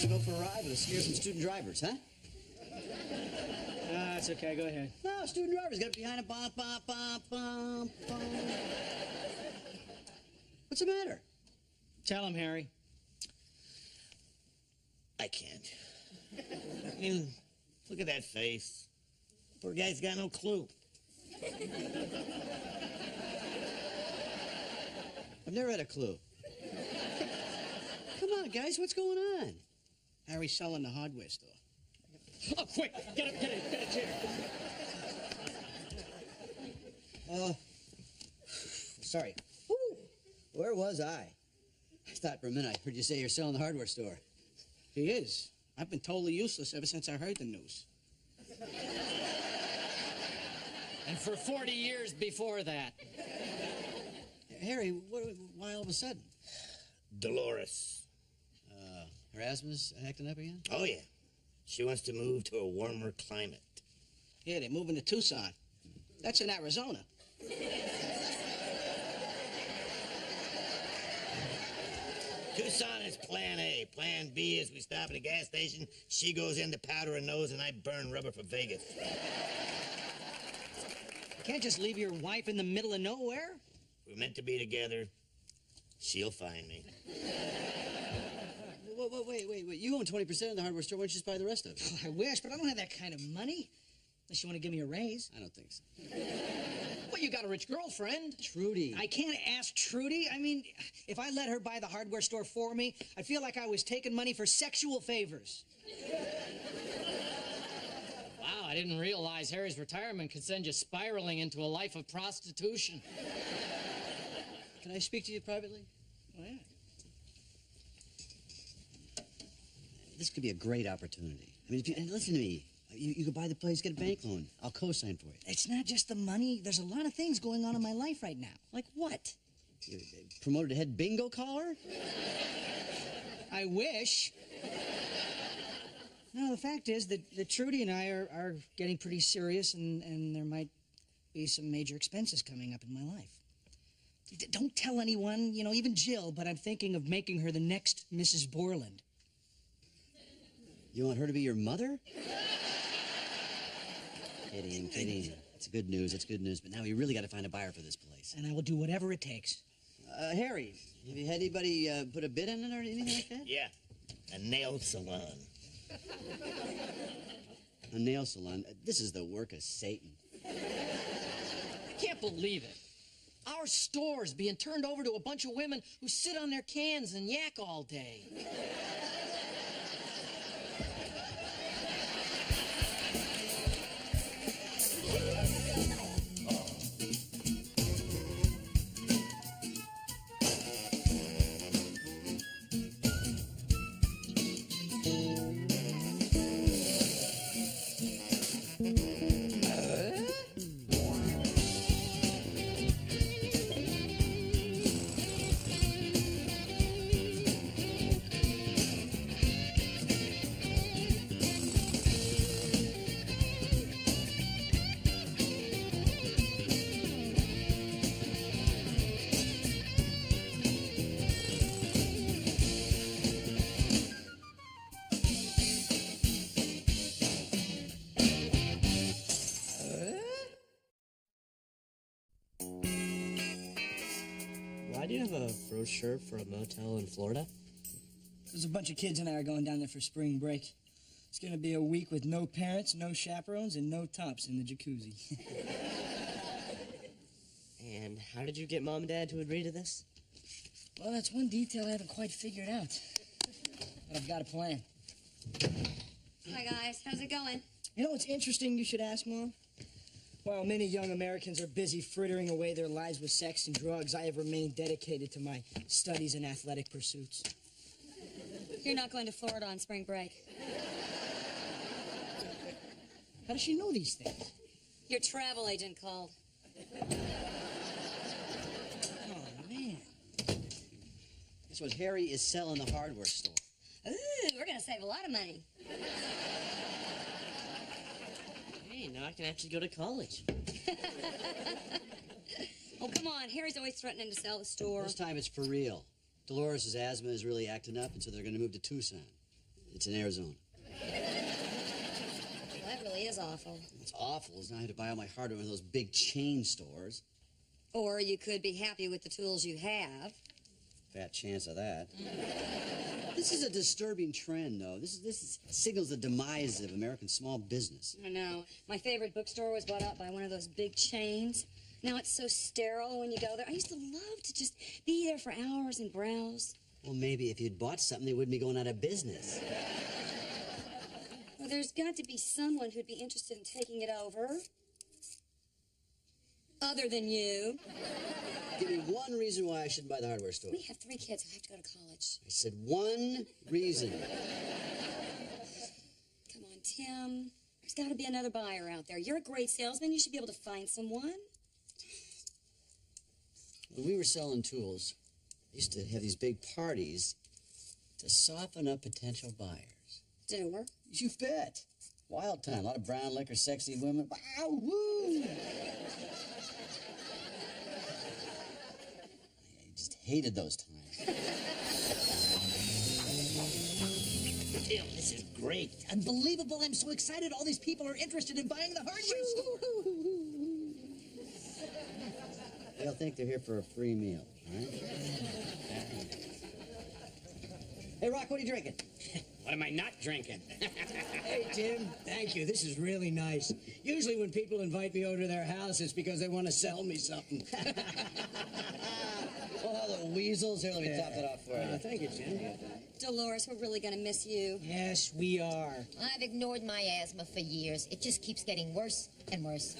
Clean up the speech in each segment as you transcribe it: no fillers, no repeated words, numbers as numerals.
to go for a ride? Let's scare some student drivers, huh? It's okay. Go ahead. No, student drivers get up behind a bump, bump, bump, bump, bump. What's the matter? Tell him, Harry. I can't. I mean, look at that face. Poor guy's got no clue. I've never had a clue. Come on, guys, what's going on? Harry's selling the hardware store. Oh, quick! Get a chair. Sorry. Woo. Where was I? I thought for a minute I heard you say you're selling the hardware store. He is. I've been totally useless ever since I heard the news. And for 40 years before that. Harry, why all of a sudden? Dolores. Erasmus acting up again? Oh, yeah. She wants to move to a warmer climate. Yeah, they're moving to Tucson. That's in Arizona. Tucson is plan A. Plan B is we stop at a gas station, she goes in to powder her nose, and I burn rubber for Vegas. You can't just leave your wife in the middle of nowhere. We're meant to be together. She'll find me. Wait. You own 20% of the hardware store. Why don't you just buy the rest of it? Oh, I wish, but I don't have that kind of money. Unless you want to give me a raise. I don't think so. Well, you got a rich girlfriend. Trudy. I can't ask Trudy. I mean, if I let her buy the hardware store for me, I'd feel like I was taking money for sexual favors. Wow, I didn't realize Harry's retirement could send you spiraling into a life of prostitution. Can I speak to you privately? Oh, yeah. This could be a great opportunity. I mean, and listen to me. You could buy the place, get a bank loan. I'll co-sign for you. It's not just the money. There's a lot of things going on in my life right now. Like what? You promoted to head bingo caller? I wish. No, the fact is that Trudy and I are getting pretty serious, and there might be some major expenses coming up in my life. Don't tell anyone, even Jill, but I'm thinking of making her the next Mrs. Borland. You want her to be your mother? Kidding, kidding. It's good news, but now we really got to find a buyer for this place. And I will do whatever it takes. Harry, have you had anybody put a bid in it or anything like that? Yeah, a nail salon. A nail salon? This is the work of Satan. I can't believe it. Our store's being turned over to a bunch of women who sit on their cans and yak all day. Why do you have a brochure for a motel in Florida? There's a bunch of kids and I are going down there for spring break. It's going to be a week with no parents, no chaperones, and no tops in the jacuzzi. And how did you get Mom and Dad to agree to this? Well, that's one detail I haven't quite figured out. But I've got a plan. Hi, guys. How's it going? You know what's interesting you should ask, Mom? While many young Americans are busy frittering away their lives with sex and drugs, I have remained dedicated to my studies and athletic pursuits. You're not going to Florida on spring break. How does she know these things? Your travel agent called. Oh, man. This was Harry is selling the hardware store. Ooh, we're going to save a lot of money. Hey, now I can actually go to college. Oh, come on. Harry's always threatening to sell the store. This time it's for real. Dolores' asthma is really acting up, and so they're going to move to Tucson. It's in Arizona. Well, that really is awful. What's awful is now I have to buy all my hardware in those big chain stores. Or you could be happy with the tools you have. Fat chance of that. This is a disturbing trend, though. This signals the demise of American small business. I know. My favorite bookstore was bought out by one of those big chains. Now it's so sterile when you go there. I used to love to just be there for hours and browse. Well, maybe if you'd bought something, they wouldn't be going out of business. Well, there's got to be someone who'd be interested in taking it over. Other than you. Give me one reason why I shouldn't buy the hardware store. We have 3 kids who have to go to college. I said one reason. Come on, Tim. There's got to be another buyer out there. You're a great salesman. You should be able to find someone. When we were selling tools, I used to have these big parties to soften up potential buyers. Doer. You bet. Wild time. A lot of brown liquor, sexy women. Wow, woo! I just hated those times. Tim, this is great. Unbelievable. I'm so excited. All these people are interested in buying the hardware store. They'll think they're here for a free meal, all right? Hey, Rock, what are you drinking? What am I not drinking? Hey, Tim, thank you. This is really nice. Usually when people invite me over to their house, it's because they want to sell me something. Oh, the weasels. Here, let me top that off for you. Thank you, Tim. Dolores, we're really going to miss you. Yes, we are. I've ignored my asthma for years. It just keeps getting worse and worse.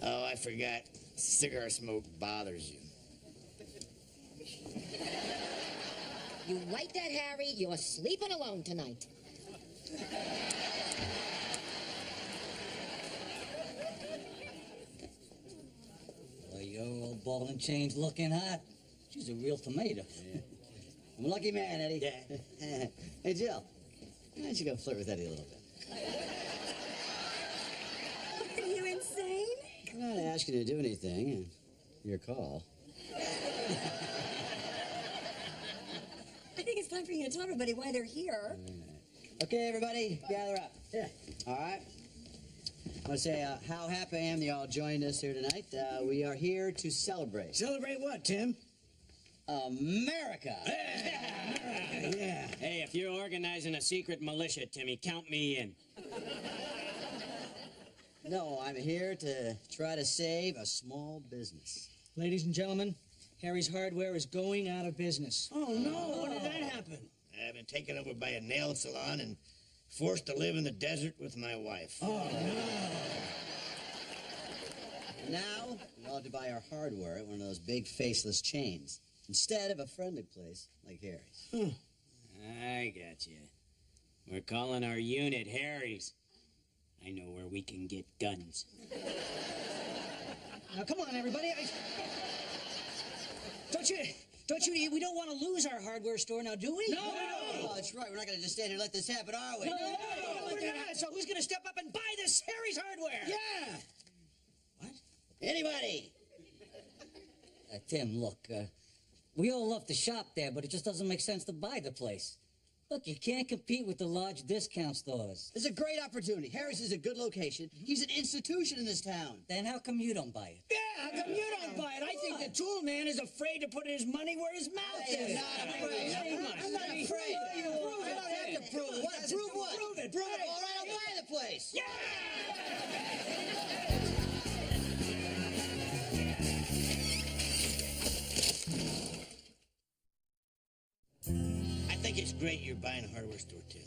Oh, I forgot. Cigar smoke bothers you. You like that, Harry? You're sleeping alone tonight. Well, your old ball and chain's looking hot. She's a real tomato. Yeah. I'm a lucky man, Eddie. Yeah. Hey, Jill, why don't you go flirt with Eddie a little bit? Are you insane? I'm not asking you to do anything. Your call. I think it's time for you to tell everybody why they're here. Okay, everybody, gather up. Yeah. All right. I want to say how happy I am that you all joined us here tonight. We are here to celebrate. Celebrate what, Tim? America! Yeah. Hey, if you're organizing a secret militia, Timmy, count me in. No, I'm here to try to save a small business. Ladies and gentlemen, Harry's Hardware is going out of business. Oh, no. When did that happen? I've been taken over by a nail salon and forced to live in the desert with my wife. Oh, no. Now, we all have to buy our hardware at one of those big faceless chains instead of a friendly place like Harry's. I got you. We're calling our unit Harry's. I know where we can get guns. Now, come on, everybody. Don't you, we don't want to lose our hardware store now, do we? No. Oh, that's right. We're not going to just stand here and let this happen, are we? No, we're not. So who's going to step up and buy this Harry's Hardware? Yeah. What? Anybody? Tim, look, we all love to shop there, but it just doesn't make sense to buy the place. Look, you can't compete with the large discount stores. It's a great opportunity. Harry's is a good location. He's an institution in this town. Then how come you don't buy it? Yeah, how come you don't buy it? I think the tool man is afraid to put his money where his mouth is. I'm not afraid. I'm not afraid. I don't have to prove it. What? Prove what? Prove it. All right, I'll buy the place. Yeah! I think it's great you're buying a hardware store, too.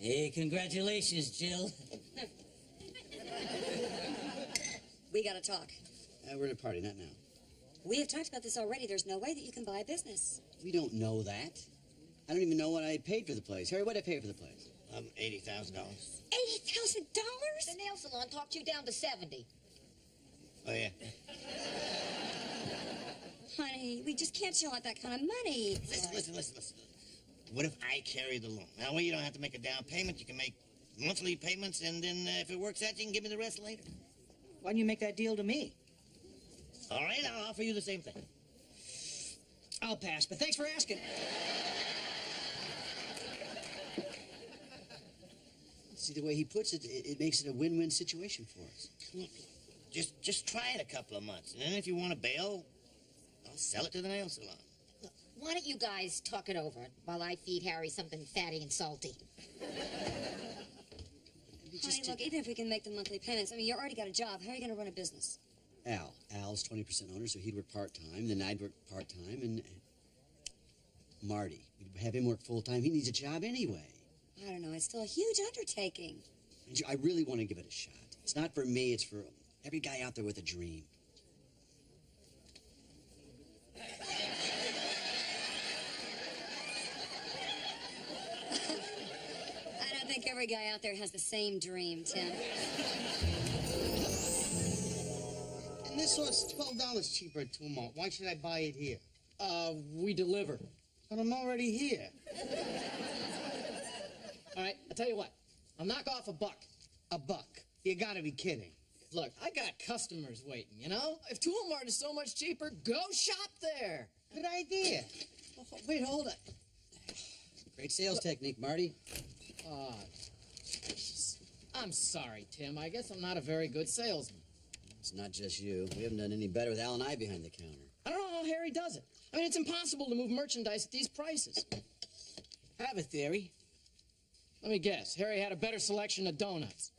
Hey, congratulations, Jill. We got to talk. We're at a party, not now. We have talked about this already. There's no way that you can buy a business. We don't know that. I don't even know what I paid for the place. Harry, what did I pay for the place? $80,000. $80,000? The nail salon talked you down to 70. Oh, yeah. Honey, we just can't shell out that kind of money. Listen. What if I carry the loan? That way you don't have to make a down payment. You can make monthly payments, and then if it works out, you can give me the rest later. Why don't you make that deal to me? All right, I'll offer you the same thing. I'll pass, but thanks for asking. See, the way he puts it, it makes it a win-win situation for us. Just try it a couple of months, and then if you want to bail, I'll sell it to the nail salon. Look, why don't you guys talk it over while I feed Harry something fatty and salty? Honey, look, even if we can make the monthly payments, I mean, you already got a job. How are you going to run a business? Al's 20% owner, so he'd work part-time, then I'd work part-time, and Marty, we'd have him work full-time. He needs a job anyway. I don't know. It's still a huge undertaking. I really want to give it a shot. It's not for me, it's for every guy out there with a dream. I don't think every guy out there has the same dream, Tim. And this was $12 cheaper at Tumont. Why should I buy it here? We deliver. But I'm already here. All right, I'll tell you what. I'll knock off $1. $1. You gotta be kidding. Look, I got customers waiting, you know? If Tool Mart is so much cheaper, go shop there. Good idea. Oh, wait, hold it. Great sales technique, Marty. I'm sorry, Tim. I guess I'm not a very good salesman. It's not just you. We haven't done any better with Al and I behind the counter. I don't know how Harry does it. I mean, it's impossible to move merchandise at these prices. I have a theory. Let me guess. Harry had a better selection of donuts.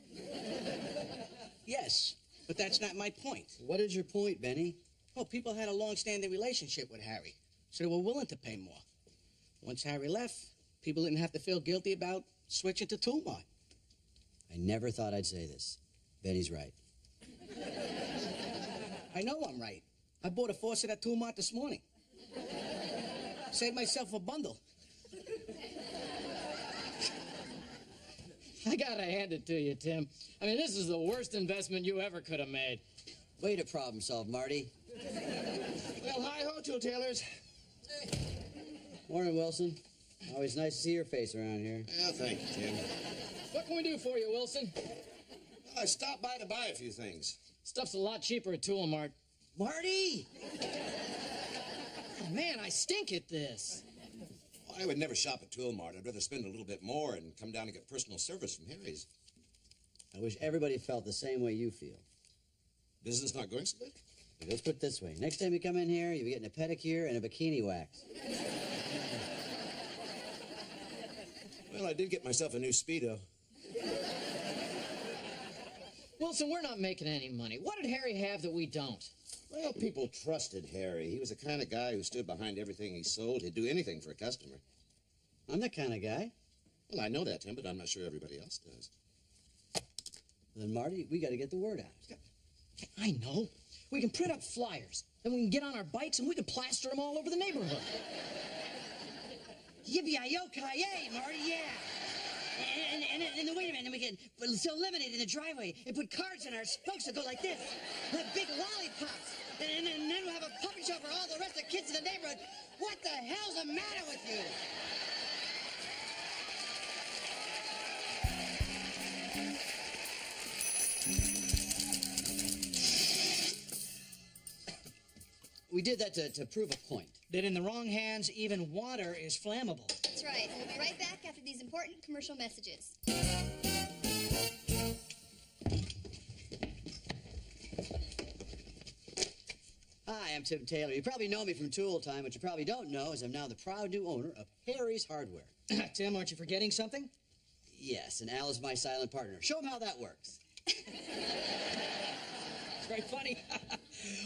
Yes, but that's not my point. What is your point, Benny? Oh, people had a long-standing relationship with Harry, so they were willing to pay more. Once Harry left, people didn't have to feel guilty about switching to Tool Mart. I never thought I'd say this. Benny's right. I know I'm right. I bought a faucet at Tool Mart this morning. Saved myself a bundle. I gotta hand it to you, Tim. I mean, this is the worst investment you ever could have made. Way to problem solve, Marty. Well, hi-ho, Tool Tailors. Morning, Wilson. Always nice to see your face around here. Well, thank you, Tim. What can we do for you, Wilson? I stopped by to buy a few things. Stuff's a lot cheaper at Tool Mart. Marty! Oh, man, I stink at this. I would never shop at Tool Mart. I'd rather spend a little bit more and come down and get personal service from Harry's. I wish everybody felt the same way you feel. Business not going so good? Let's put it this way. Next time you come in here, you'll be getting a pedicure and a bikini wax. Well, I did get myself a new Speedo. Wilson, we're not making any money. What did Harry have that we don't? Well, people trusted Harry. He was the kind of guy who stood behind everything he sold. He'd do anything for a customer. I'm that kind of guy. Well, I know that, Tim, but I'm not sure everybody else does. Then, Marty, we got to get the word out. I know. We can print up flyers. Then we can get on our bikes and we can plaster them all over the neighborhood. Yippee-yi-yo-ki-yay, Marty, yeah. And then wait a minute, then we can sell lemonade in the driveway and put cards in our spokes that go like this. Like big lollipops. And then we'll have a puppet show for all the rest of the kids in the neighborhood. What the hell's the matter with you? We did that to prove a point. That in the wrong hands, even water is flammable. That's right. We'll be right back after these important commercial messages. Hi, I'm Tim Taylor. You probably know me from Tool Time. What you probably don't know is I'm now the proud new owner of Harry's Hardware. Tim, aren't you forgetting something? Yes, and Al is my silent partner. Show him how that works. It's very funny.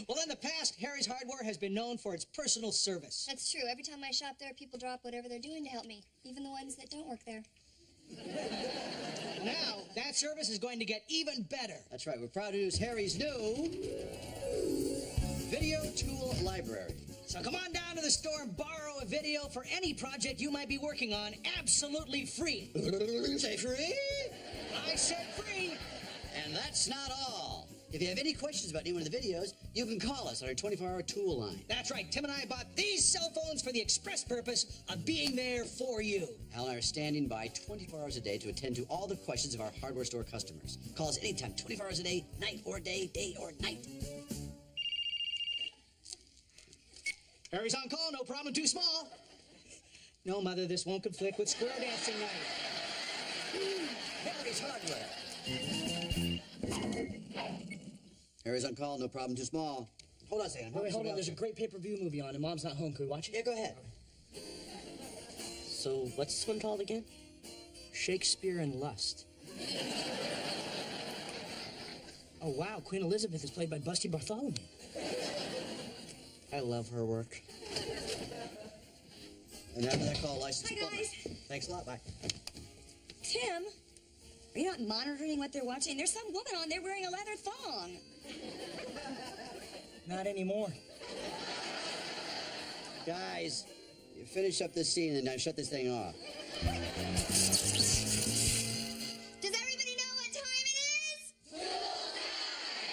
Well, in the past, Harry's Hardware has been known for its personal service. That's true. Every time I shop there, people drop whatever they're doing to help me, even the ones that don't work there. Now, that service is going to get even better. That's right. We're proud to use Harry's new Video Tool Library. So come on down to the store and borrow a video for any project you might be working on, absolutely free. Say free? I said free. And that's not all. If you have any questions about any one of the videos, you can call us on our 24-hour tool line. That's right. Tim and I bought these cell phones for the express purpose of being there for you. Al and I are standing by 24 hours a day to attend to all the questions of our hardware store customers. Call us anytime, 24 hours a day, night or day, day or night. Harry's on call, no problem, too small. No, Mother, this won't conflict with square dancing night. Harry's Hardware. Harry's on call, no problem, too small. Hold on a second. Wait, hold on. There's a great pay-per-view movie on, and Mom's not home. Can we watch it? Yeah, go ahead. So, what's this one called again? Shakespeare and Lust. Oh, wow. Queen Elizabeth is played by Busty Bartholomew. I love her work. And after that call, license. Hi, guys. Thanks a lot. Bye. Tim, are you not monitoring what they're watching? There's some woman on there wearing a leather thong. Not anymore. Guys, you finish up this scene and now shut this thing off. Does everybody know what time it is?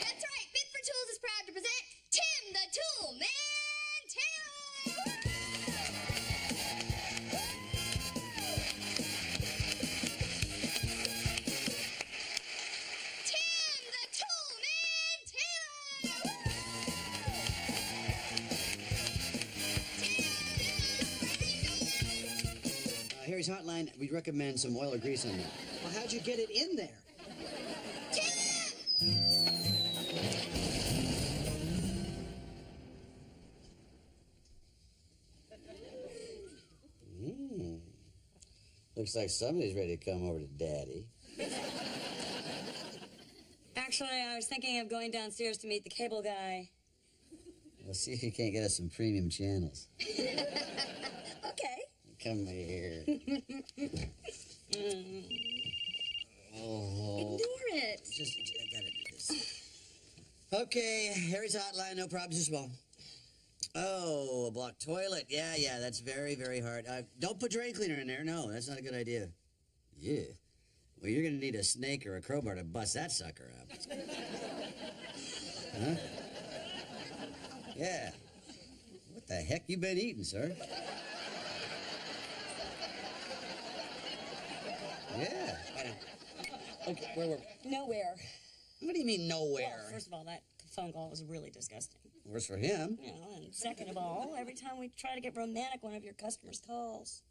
That's right. Bit for Tools is proud to present Tim the Tool Man. Tim! Tim the Tool Man Taylor! Harry's Hotline, we'd recommend some oil or grease on that. Well, how'd you get it in there? Looks like somebody's ready to come over to Daddy. Actually, I was thinking of going downstairs to meet the cable guy. Let's see if you can't get us some premium channels. Okay. Come here. Oh. Ignore it. I gotta do this. Okay, Harry's Hotline, no problems, too small. Oh, a blocked toilet. Yeah, that's very, very hard. Don't put drain cleaner in there. No, that's not a good idea. Yeah. Well, you're gonna need a snake or a crowbar to bust that sucker up. Huh? Yeah. What the heck you been eating, sir? Yeah. Okay, where were we? Nowhere. What do you mean nowhere? Well, first of all, that phone call was really disgusting. Worse for him. You know, and second of all, every time we try to get romantic, one of your customers calls.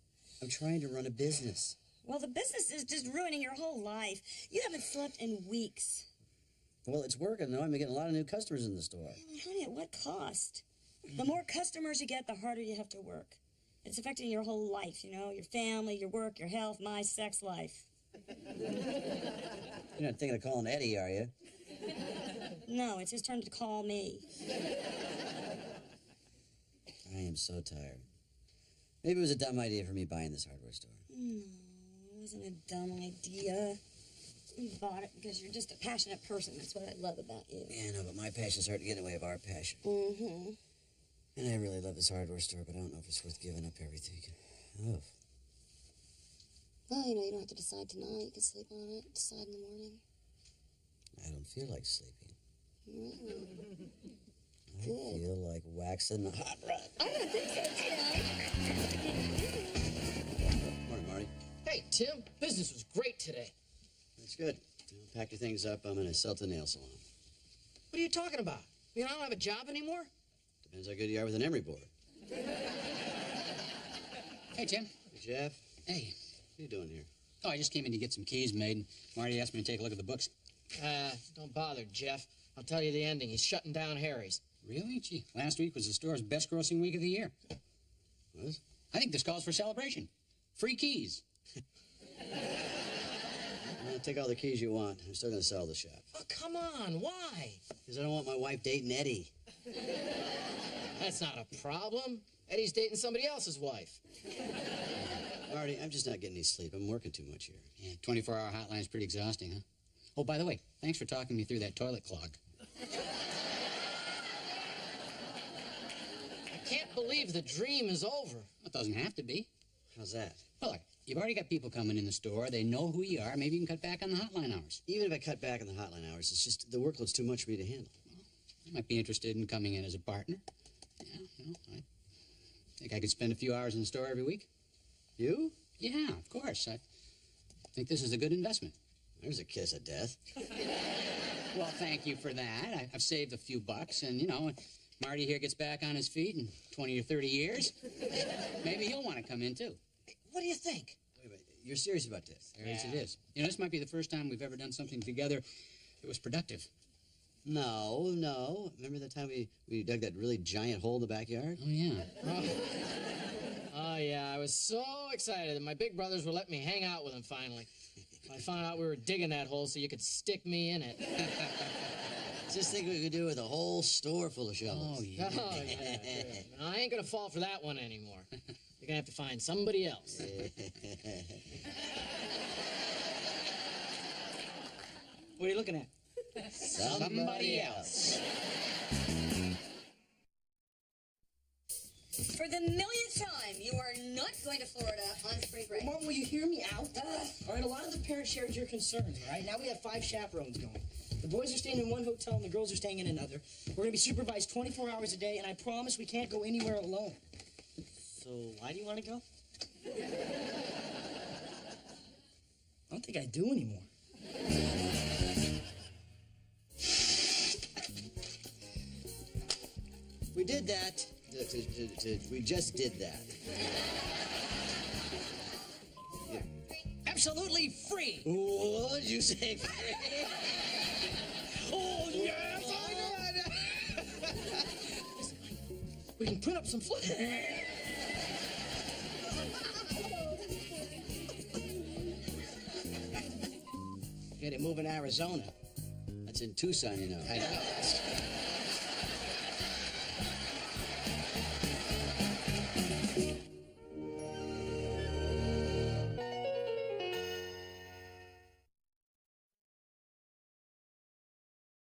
I'm trying to run a business. Well, the business is just ruining your whole life. You haven't slept in weeks. Well, it's working, though. I'm getting a lot of new customers in the store. Honey, at what cost? The more customers you get, the harder you have to work. It's affecting your whole life, you know, your family, your work, your health, my sex life. You're not thinking of calling Eddie, are you? No, it's his turn to call me. I am so tired. Maybe it was a dumb idea for me buying this hardware store. No, it wasn't a dumb idea. You bought it because you're just a passionate person. That's what I love about you. Yeah, I know, but my passion's hard to get in the way of our passion. Mm-hmm. And I really love this hardware store, but I don't know if it's worth giving up everything. Oh. Well, you know, you don't have to decide tonight. You can sleep on it, decide in the morning. I don't feel like sleeping. Mm. I feel like waxing the hot rod. I don't think so, Tim. Morning, Marty. Hey, Tim, business was great today. That's good. Pack your things up. I'm going to sell to the nail salon. What are you talking about? You know, I don't have a job anymore? Depends how good you are with an emery board. Hey, Tim. Hey, Jeff. Hey. What are you doing here? Oh, I just came in to get some keys made, and Marty asked me to take a look at the books. Don't bother, Jeff. I'll tell you the ending. He's shutting down Harry's. Really? Gee, last week was the store's best-grossing week of the year. What? I think this calls for celebration. Free keys. Well, take all the keys you want. I'm still going to sell the shop. Oh, come on. Why? Because I don't want my wife dating Eddie. That's not a problem. Eddie's dating somebody else's wife. Marty, I'm just not getting any sleep. I'm working too much here. Yeah, 24-hour hotline's pretty exhausting, huh? Oh, by the way, thanks for talking me through that toilet clog. I can't believe the dream is over. It doesn't have to be. How's that? Well, look, you've already got people coming in the store. They know who you are. Maybe you can cut back on the hotline hours. Even if I cut back on the hotline hours, it's just the workload's too much for me to handle. Well, you might be interested in coming in as a partner. Yeah, I think I could spend a few hours in the store every week. You? Yeah, of course. I think this is a good investment. There's a kiss of death. Well, thank you for that. I've saved a few bucks, and, you know, Marty here gets back on his feet in 20 or 30 years, maybe he'll want to come in, too. What do you think? Wait, you're serious about this? Serious it is. You know, this might be the first time we've ever done something together that was productive. No. Remember the time we dug that really giant hole in the backyard? Oh, yeah. Oh, yeah, I was so excited that my big brothers would let me hang out with them finally. I found out we were digging that hole so you could stick me in it. Just think what we could do with a whole store full of shovels. Oh, yeah. No, I ain't gonna fall for that one anymore. You're gonna have to find somebody else. What are you looking at? Somebody else. For the millionth time, you are not going to Florida on spring break. Mom, will you hear me out? All right, a lot of the parents shared your concerns, all right? Now we have 5 chaperones going. The boys are staying in one hotel and the girls are staying in another. We're going to be supervised 24 hours a day, and I promise we can't go anywhere alone. So why do you want to go? I don't think I do anymore. We did that. We just did that. Absolutely free. What did you say? Free? Oh, yes! We can print up some flyers. Yeah, they move in Arizona. That's in Tucson, you know. I know.